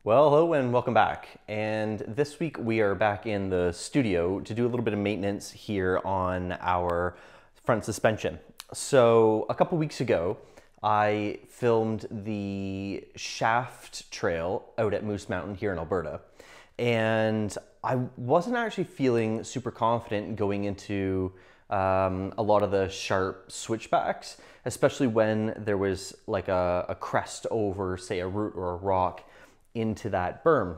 Well, hello and welcome back. And this week we are back in the studio to do a little bit of maintenance here on our front suspension. So a couple weeks ago, I filmed the shaft trail out at Moose Mountain here in Alberta. And I wasn't actually feeling super confident going into a lot of the sharp switchbacks, especially when there was like a crest over, say, a root or a rock into that berm.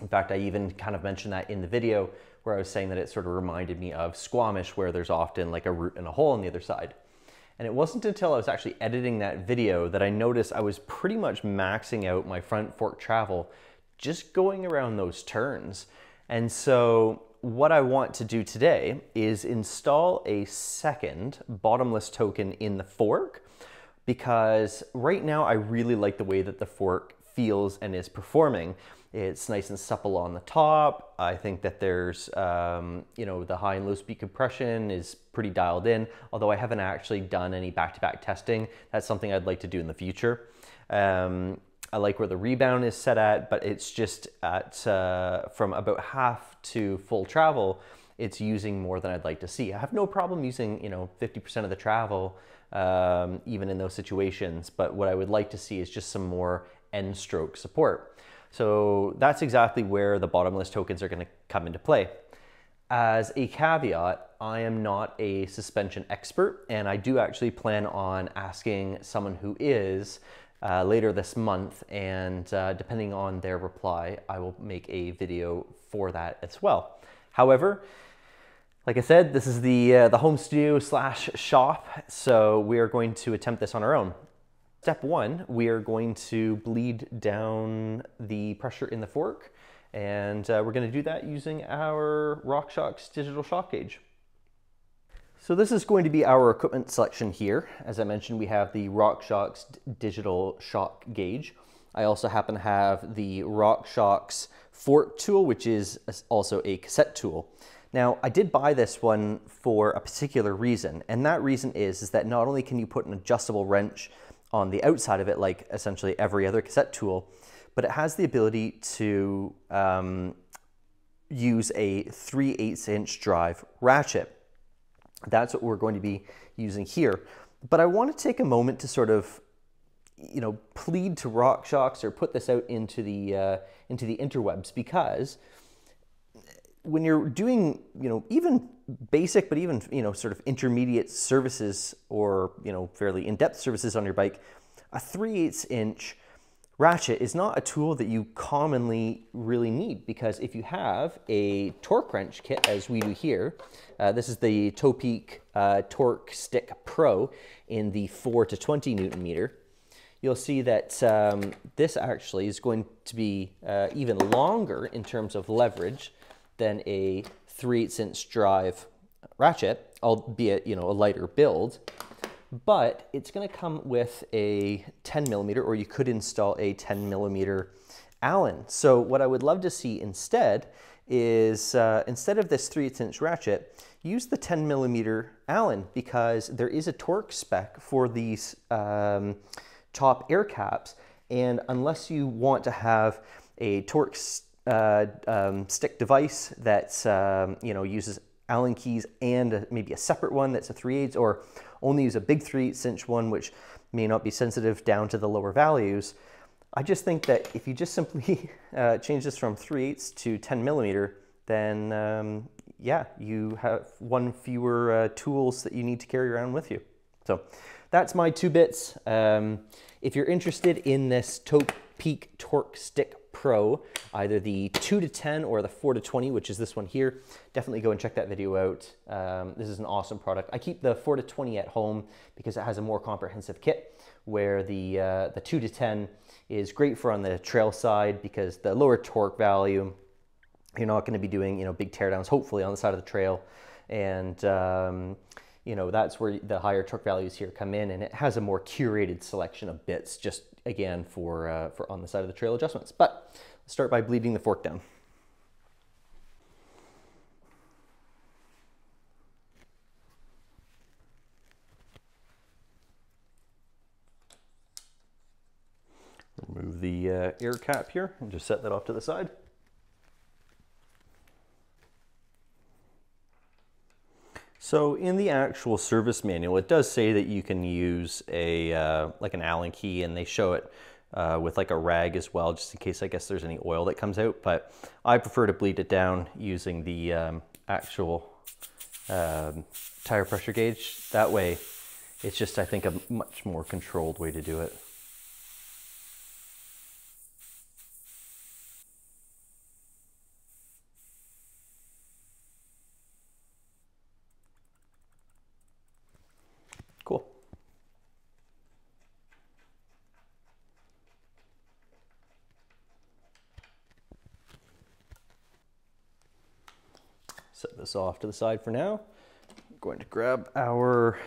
In fact, I even kind of mentioned that in the video where I was saying that it sort of reminded me of Squamish, where there's often like a root and a hole on the other side. And it wasn't until I was actually editing that video that I noticed I was pretty much maxing out my front fork travel just going around those turns. And so what I want to do today is install a second bottomless token in the fork, because right now I really like the way that the fork feels and is performing. It's nice and supple on the top. I think that there's, the high and low speed compression is pretty dialed in, although I haven't actually done any back-to-back testing. That's something I'd like to do in the future. I like where the rebound is set at, but it's just at from about half to full travel, it's using more than I'd like to see. I have no problem using 50% of the travel, even in those situations, but what I would like to see is just some more end stroke support. So that's exactly where the bottomless tokens are going to come into play. As a caveat, I am not a suspension expert, and I do actually plan on asking someone who is later this month, and depending on their reply, I will make a video for that as well. However, like I said, this is the home studio slash shop, so we are going to attempt this on our own. Step one, we are going to bleed down the pressure in the fork, and we're going to do that using our Shox digital shock gauge. So this is going to be our equipment selection here. As I mentioned, we have the Shox digital shock gauge. I also happen to have the Shox fork tool, which is also a cassette tool. Now, I did buy this one for a particular reason, and that reason is that not only can you put an adjustable wrench on the outside of it, like essentially every other cassette tool, but it has the ability to use a 3/8 inch drive ratchet. That's what we're going to be using here. But I want to take a moment to sort of, plead to Shox or put this out into the interwebs, because when you're doing, even basic, but even, sort of intermediate services or, fairly in-depth services on your bike, a 3/8 inch ratchet is not a tool that you commonly really need, because if you have a torque wrench kit, as we do here, this is the Topeak Torque Stick Pro in the 4 to 20 Newton meter, you'll see that this actually is going to be even longer in terms of leverage than a 3/8 inch drive ratchet, albeit, a lighter build. But it's going to come with a 10 millimeter, or you could install a 10 millimeter Allen. So what I would love to see instead is, instead of this 3/8 inch ratchet, use the 10 millimeter Allen, because there is a torque spec for these top air caps. And unless you want to have a torque stick device that's uses Allen keys and maybe a separate one that's a 3/8, or only use a big 3/8 inch one, which may not be sensitive down to the lower values, I just think that if you just simply change this from 3/8 to 10 millimeter, then yeah, you have one fewer tools that you need to carry around with you. So that's my 2 bits. If you're interested in this Topeak Torque Stick Pro, either the 2 to 10 or the 4 to 20, which is this one here, definitely go and check that video out. This is an awesome product. I keep the 4 to 20 at home because it has a more comprehensive kit, where the 2 to 10 is great for on the trail side, because the lower torque value, you're not going to be doing big teardowns, hopefully, on the side of the trail, and that's where the higher torque values here come in, and it has a more curated selection of bits, just again for on the side of the trail adjustments. But let's start by bleeding the fork down. Remove the air cap here and just set that off to the side. So in the actual service manual, it does say that you can use a like an Allen key, and they show it with like a rag as well, just in case I guess there's any oil that comes out. But I prefer to bleed it down using the actual tire pressure gauge. That way, it's just, I think, a much more controlled way to do it. Cool. Set this off to the side for now. I'm going to grab our,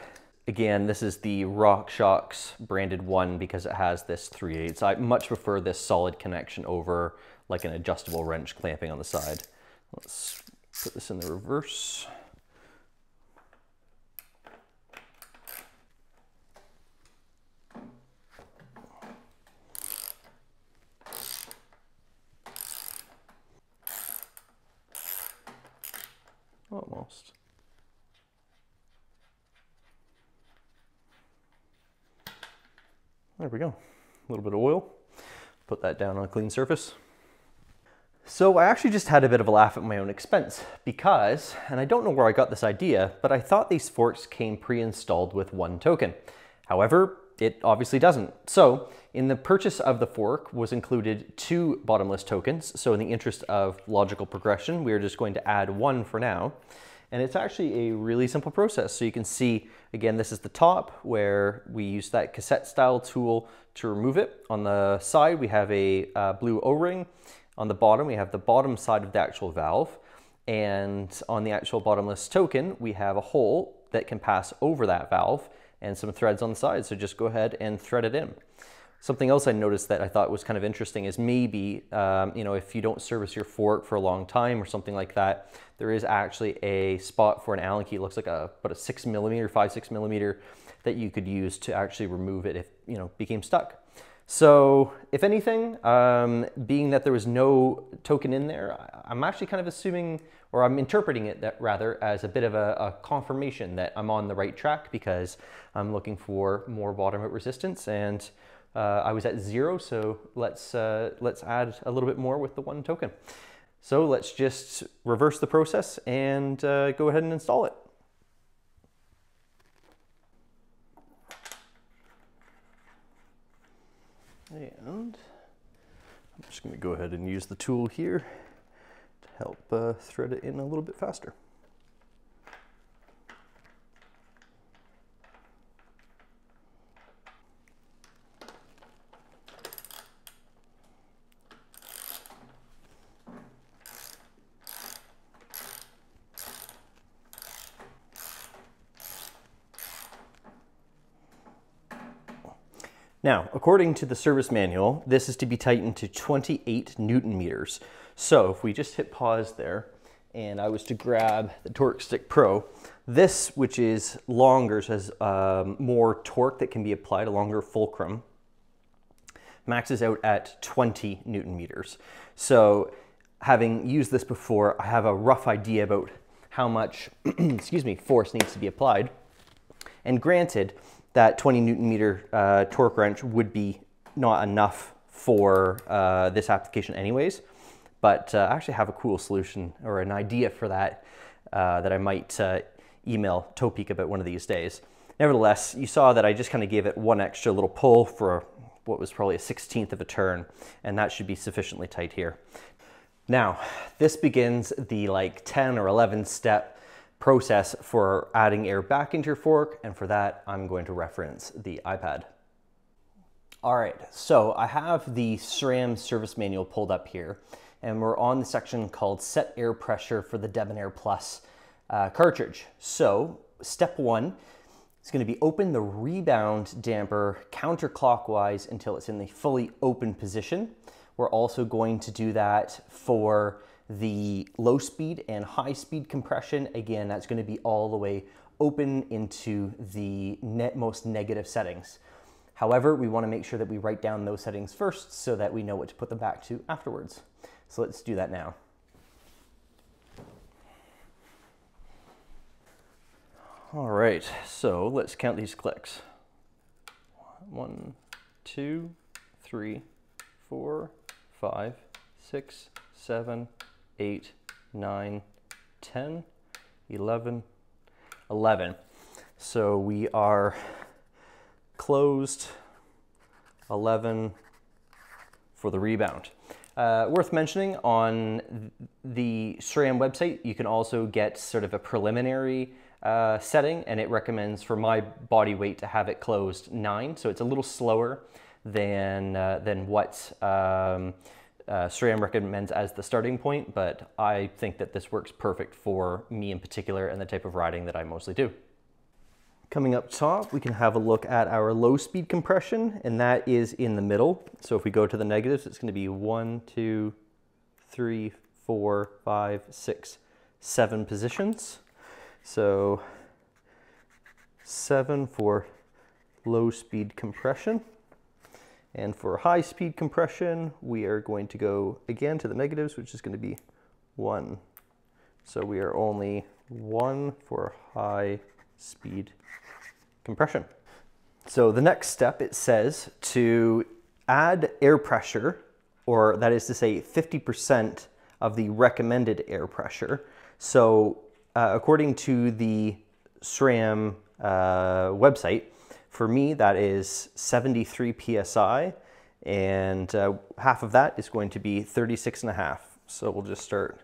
again, this is the Shox branded one because it has this 3/8. I much prefer this solid connection over like an adjustable wrench clamping on the side. Let's put this in the reverse. Almost. There we go. A little bit of oil. Put that down on a clean surface. So I actually just had a bit of a laugh at my own expense because, and I don't know where I got this idea, but I thought these forks came pre-installed with one token. However, it obviously doesn't. So in the purchase of the fork was included 2 bottomless tokens. So in the interest of logical progression, we are just going to add 1 for now. And it's actually a really simple process. So you can see, again, this is the top where we use that cassette style tool to remove it. On the side, we have a blue O-ring. On the bottom, we have the bottom side of the actual valve. And on the actual bottomless token, we have a hole that can pass over that valve and some threads on the side. So just go ahead and thread it in. Something else I noticed that I thought was kind of interesting is maybe, you know, if you don't service your fork for a long time or something like that, there is actually a spot for an Allen key. It looks like about a 6 millimeter, 5-6 millimeter that you could use to actually remove it if, you know, became stuck. So if anything, being that there was no token in there, I'm actually kind of assuming, or I'm interpreting it that rather as a bit of a confirmation that I'm on the right track because I'm looking for more bottom out resistance, and I was at 0, so let's add a little bit more with the 1 token. So let's just reverse the process and go ahead and install it. And I'm just going to go ahead and use the tool here to help thread it in a little bit faster. Now, according to the service manual, this is to be tightened to 28 Newton meters. So if we just hit pause there, and I was to grab the Torque Stick Pro, this, which is longer, so has more torque that can be applied, a longer fulcrum, maxes out at 20 Newton meters. So having used this before, I have a rough idea about how much, excuse me, force needs to be applied. And granted, that 20 Newton meter torque wrench would be not enough for this application anyways, but I actually have a cool solution or an idea for that that I might email Topeak about one of these days. Nevertheless, you saw that I just kind of gave it 1 extra little pull for what was probably a 1/16 of a turn, and that should be sufficiently tight here. Now, this begins the like 10 or 11 step process for adding air back into your fork, and for that I'm going to reference the iPad. All right, so I have the SRAM service manual pulled up here, and we're on the section called Set Air Pressure for the Debonair Plus cartridge. So step 1 is going to be open the rebound damper counterclockwise until it's in the fully open position. We're also going to do that for the low speed and high speed compression. Again, that's going to be all the way open into the most negative settings. However, we want to make sure that we write down those settings first so that we know what to put them back to afterwards. So let's do that now. All right, so let's count these clicks. 1, 2, 3, 4, 5, 6, 7, 8, 9, 10, 11, 11. So we are closed 11 for the rebound. Worth mentioning, on the SRAM website, you can also get sort of a preliminary setting, and it recommends for my body weight to have it closed 9. So it's a little slower than what SRAM recommends as the starting point, but I think that this works perfect for me in particular and the type of riding that I mostly do. Coming up top, we can have a look at our low speed compression, and that is in the middle. So if we go to the negatives, it's going to be 1, 2, 3, 4, 5, 6, 7 positions. So 7 for low speed compression. And for high speed compression, we are going to go again to the negatives, which is going to be 1. So we are only 1 for high speed compression. So the next step, it says to add air pressure, or that is to say 50% of the recommended air pressure. So according to the SRAM website, for me that is 73 psi, and half of that is going to be 36.5. So we'll just start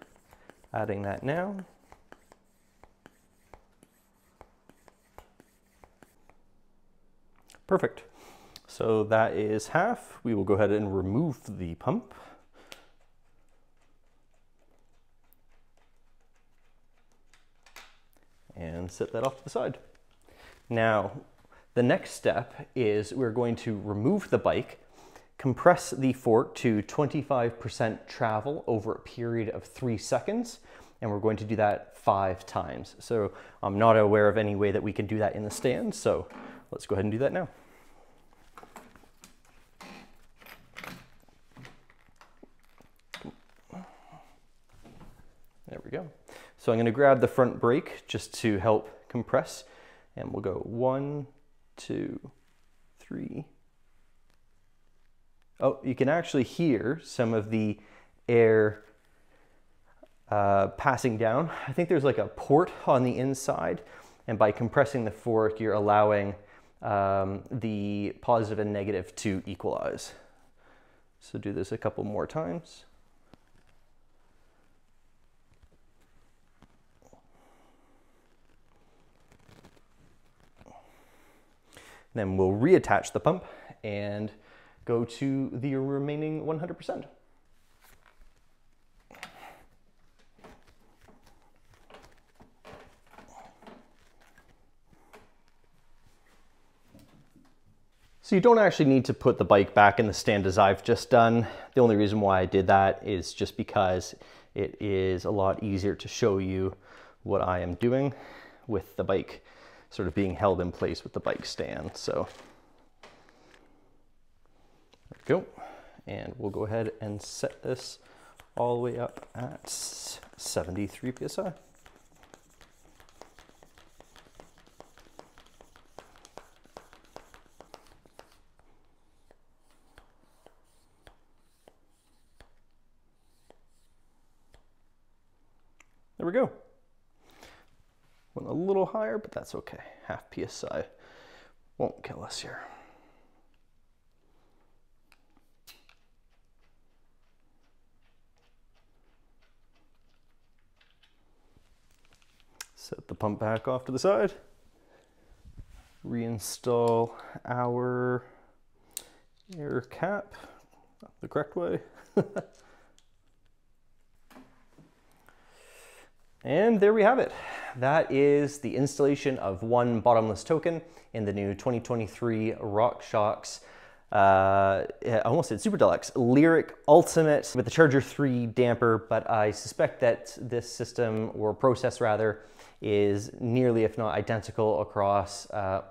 adding that now. Perfect. So that is half. We will go ahead and remove the pump. And set that off to the side. Now, the next step is we're going to remove the bike, compress the fork to 25% travel over a period of 3 seconds, and we're going to do that 5 times. So I'm not aware of any way that we can do that in the stand, so let's go ahead and do that now. There we go. So I'm going to grab the front brake just to help compress, and we'll go 1, 2, 3. Oh, you can actually hear some of the air passing down. I think there's like a port on the inside, and by compressing the fork, you're allowing the positive and negative to equalize. So do this a couple more times. Then we'll reattach the pump and go to the remaining 100%. So you don't actually need to put the bike back in the stand as I've just done. The only reason why I did that is just because it is a lot easier to show you what I am doing with the bike sort of being held in place with the bike stand. So there we go. And we'll go ahead and set this all the way up at 73 psi. There we go. Went a little higher, but that's okay. Half psi won't kill us here. Set the pump back off to the side. Reinstall our air cap the correct way. And there we have it. That is the installation of one bottomless token in the new 2023 Shox, I almost said Super Deluxe, Lyrik Ultimate with the Charger 3 damper, but I suspect that this system, or process rather, is nearly if not identical across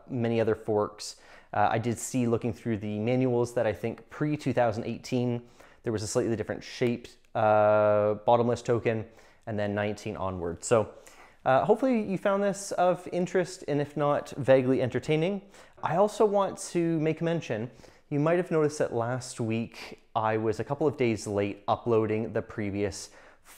many other forks I did see, looking through the manuals, that I think pre-2018 there was a slightly different shaped bottomless token, and then 19 onward. So hopefully you found this of interest, and if not, vaguely entertaining. I also want to make mention, you might have noticed that last week I was a couple of days late uploading the previous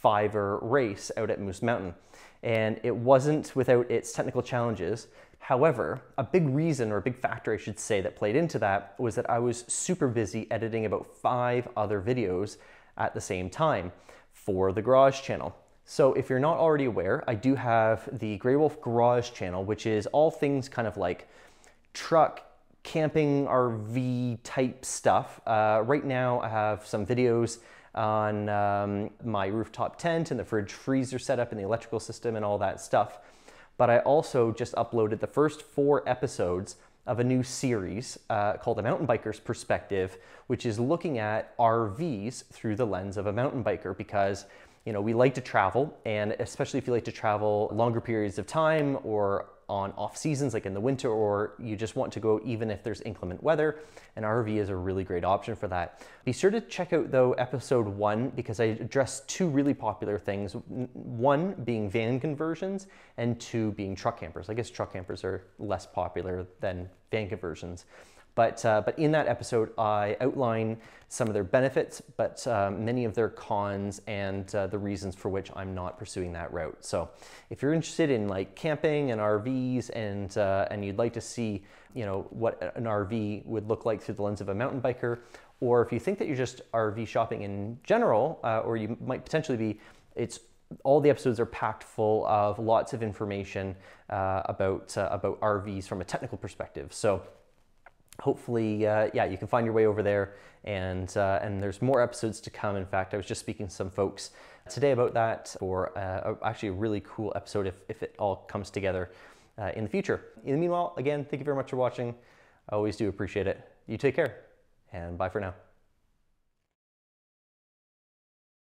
5er race out at Moose Mountain, and it wasn't without its technical challenges. However, a big reason, or a big factor I should say, that played into that was that I was super busy editing about 5 other videos at the same time for the Garage channel. So if you're not already aware, I do have the Grey Wolf Garage channel, which is all things kind of like truck, camping, RV type stuff. Right now I have some videos on my rooftop tent and the fridge freezer setup and the electrical system and all that stuff. But I also just uploaded the first 4 episodes of a new series called A Mountain Biker's Perspective, which is looking at RVs through the lens of a mountain biker, because you know, we like to travel, and especially if you like to travel longer periods of time or on off seasons like in the winter, or you just want to go even if there's inclement weather, an RV is a really great option for that. Be sure to check out though episode 1, because I addressed 2 really popular things. 1 being van conversions, and 2 being truck campers. I guess truck campers are less popular than van conversions. But in that episode, I outline some of their benefits, but many of their cons, and the reasons for which I'm not pursuing that route. So if you're interested in like camping and RVs, and you'd like to see, you know, what an RV would look like through the lens of a mountain biker, or if you think that you're just RV shopping in general, or you might potentially be, all the episodes are packed full of lots of information about RVs from a technical perspective. So hopefully, yeah, you can find your way over there, and there's more episodes to come. In fact, I was just speaking to some folks today about that for actually a really cool episode if it all comes together in the future. In the meanwhile, again, thank you very much for watching. I always do appreciate it. You take care, and bye for now.